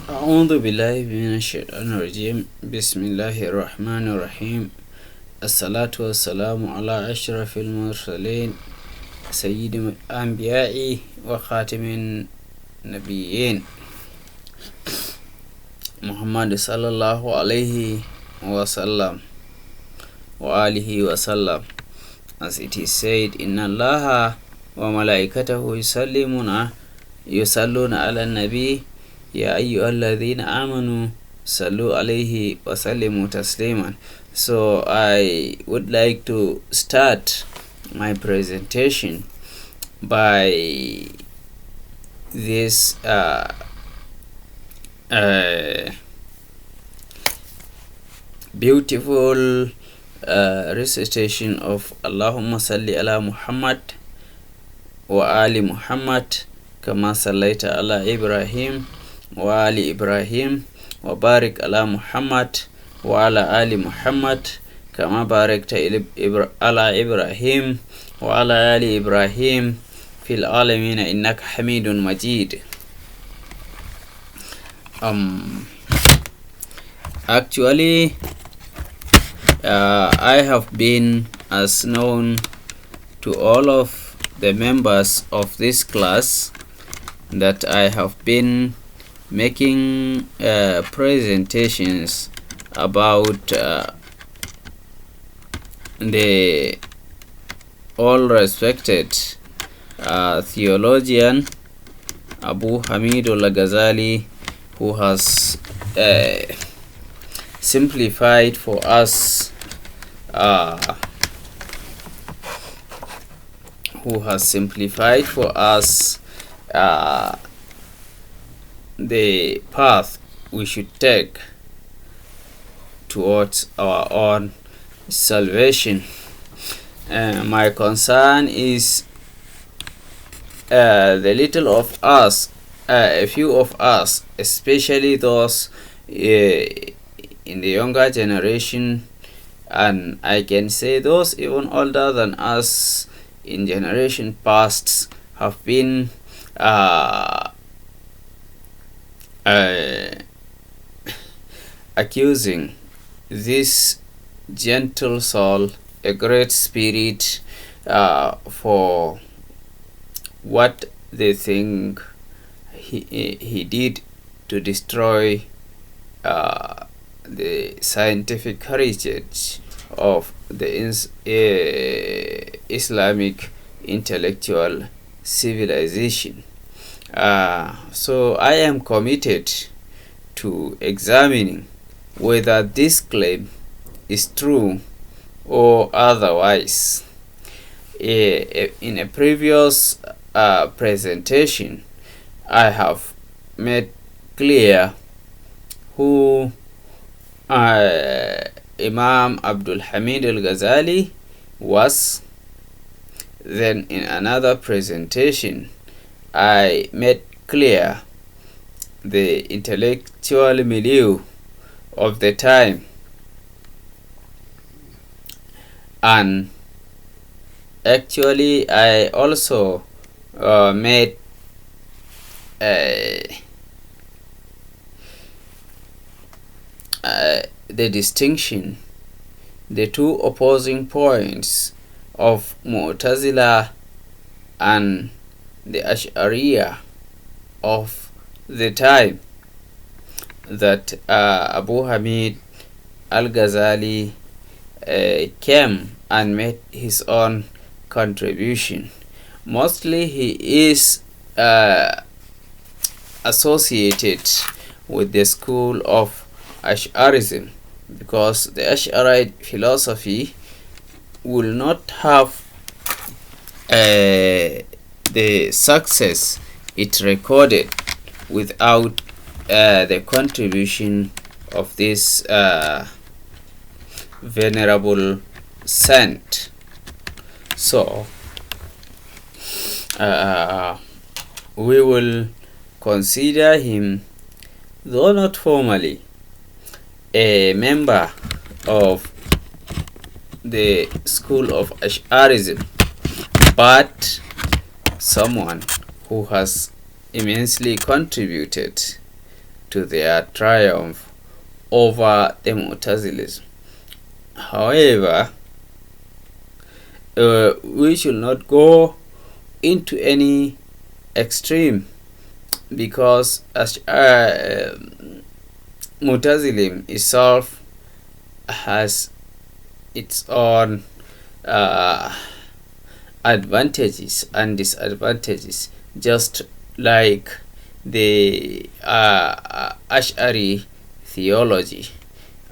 أعوذ بالله من الشيطان الرجيم بسم الله الرحمن الرحيم الصلاة والسلام على أشرف المرسلين سيد الأنبياء وخاتم النبيين محمد صلى الله عليه وسلم وآله وسلم. As it is said, إن الله وملائكته يصلون على النبي يا أيها الذين آمنوا صلوا عليه وسلموا تسليما. So I would like to start my presentation by this beautiful recitation of Allahumma salli ala Muhammad wa ali Muhammad kama sallaita ala Ibrahim wa ali Ibrahim wa barik ala Muhammad wa ala ali Muhammad kama barakta ala Ibrahim wa ala ali Ibrahim fil alamin innaka Hamidun Majid. Actually, I have been as known to all of the members of this class that I have been making presentations about the all respected theologian Hamid al-Ghazali, who has simplified for us the path we should take towards our own salvation. My concern is the little of us, a few of us, especially those in the younger generation, and I can say those even older than us in generation past, have been accusing this gentle soul, a great spirit, for what they think he did to destroy the scientific heritage of the Islamic intellectual civilization. So I am committed to examining whether this claim is true or otherwise. In a previous presentation, I have made clear who Imam Hamid al-Ghazali was. Then in another presentation, I made clear the intellectual milieu of the time, and actually I also made the distinction, the two opposing points of Mu'tazila and the Ash'ariyah of the time that Hamid al-Ghazali came and made his own contribution. Mostly he is associated with the school of Ash'arism, because the Ash'arite philosophy will not have the success it recorded without the contribution of this venerable saint. So we will consider him, though not formally a member of the school of Ash'arism, but someone who has immensely contributed to to their triumph over the Mu'tazilism. However, we should not go into any extreme, because Mu'tazilism itself has its own advantages and disadvantages, just like the Ash'ari theology.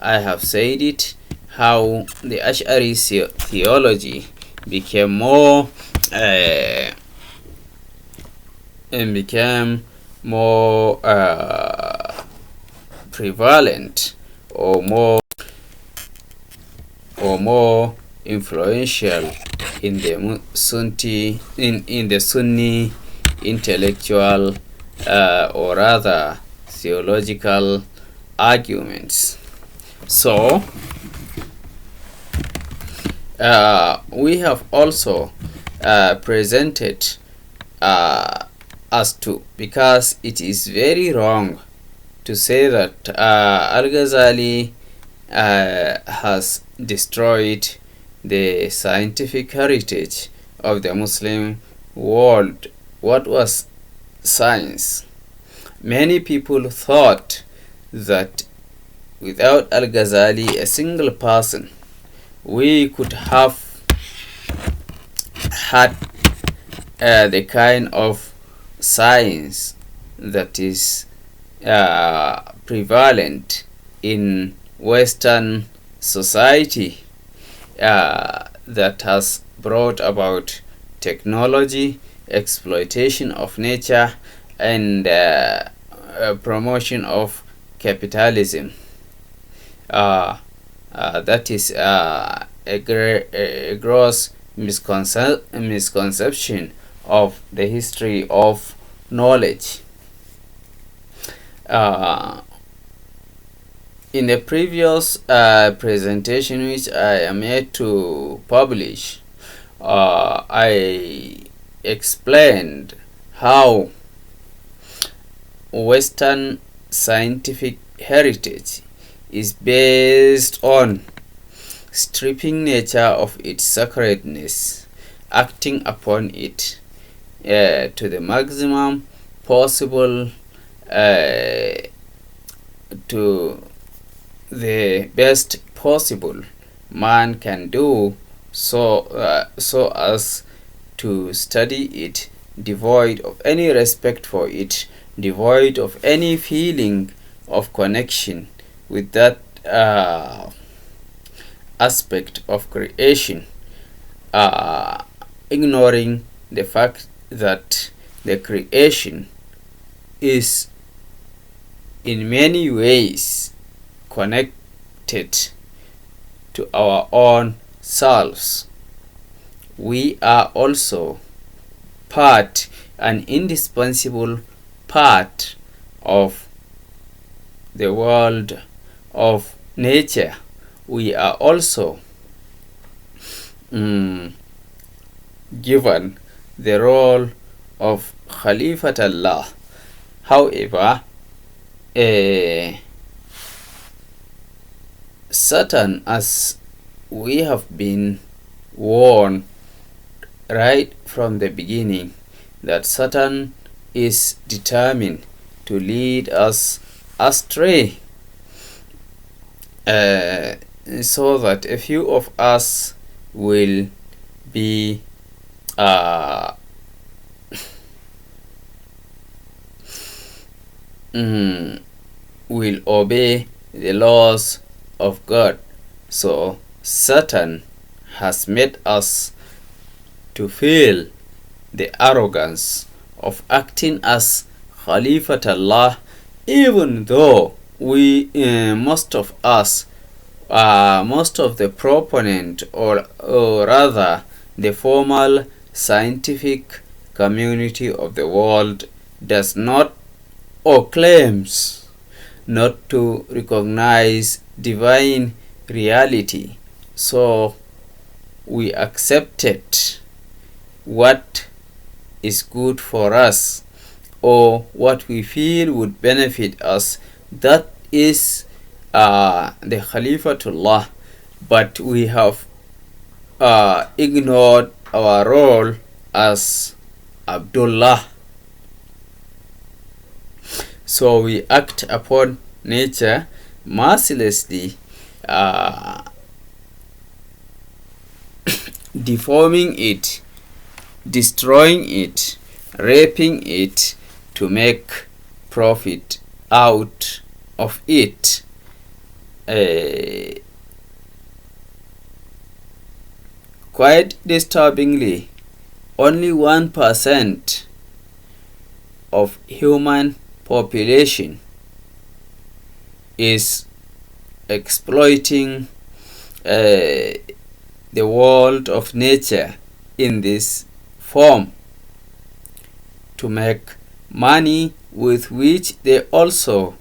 I have said it, how the Ash'ari theology became more prevalent, or more influential in the Sunni intellectual or rather theological arguments. So we have also presented as to, because it is very wrong to say that al-Ghazali has destroyed the scientific heritage of the Muslim world. What was science? Many people thought that without al-Ghazali, a single person, we could have had the kind of science that is prevalent in Western society, that has brought about technology, exploitation of nature, and promotion of capitalism. That is a gross misconception of the history of knowledge. In the previous presentation which I am yet to publish, I explained how Western scientific heritage is based on stripping nature of its sacredness, acting upon it to the maximum possible, to the best possible man can do, so as to study it devoid of any respect for it, devoid of any feeling of connection with that aspect of creation, ignoring the fact that the creation is in many ways connected to our own selves. We are also part, an indispensable part of the world of nature. We are also given the role of Khalifat Allah. However, Satan, as we have been warned right from the beginning, that Satan is determined to lead us astray, so that a few of us will be will obey the laws of God. So Satan has made us to feel the arrogance of acting as Khalifat Allah, even though we, most of us, most of the proponent, or rather the formal scientific community of the world, does not or claims not to recognize divine reality. So we accepted what is good for us, or what we feel would benefit us That is the Khalifatullah, but we have ignored our role as Abdullah. So we act upon nature mercilessly, deforming it, destroying it, raping it to make profit out of it. Quite disturbingly, only 1% of human population is exploiting the world of nature in this form to make money, with which they also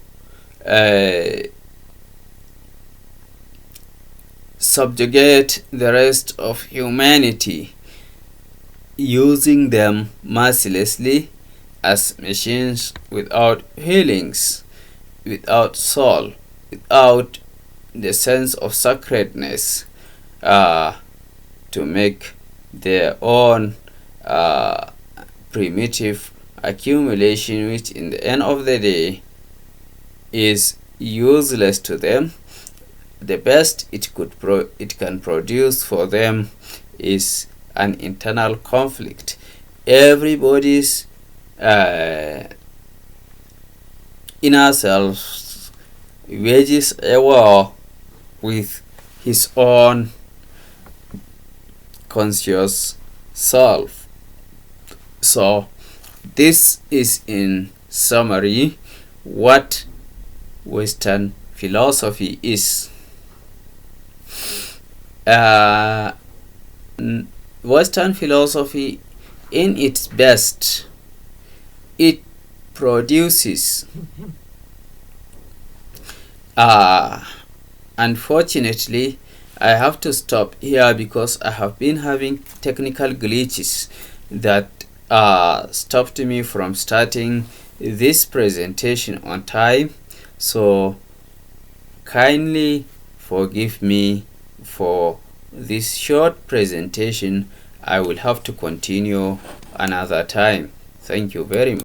subjugate the rest of humanity, using them mercilessly as machines without feelings, without soul, without the sense of sacredness, to make their own primitive accumulation, which in the end of the day is useless to them. The best it can produce for them is an internal conflict. Everybody's inner self wages a war with his own conscious self. So this is in summary what Western philosophy is. Western philosophy, in its best, it produces unfortunately, I have to stop here because I have been having technical glitches that stopped me from starting this presentation on time. So kindly forgive me for this short presentation. I will have to continue another time. Thank you very much.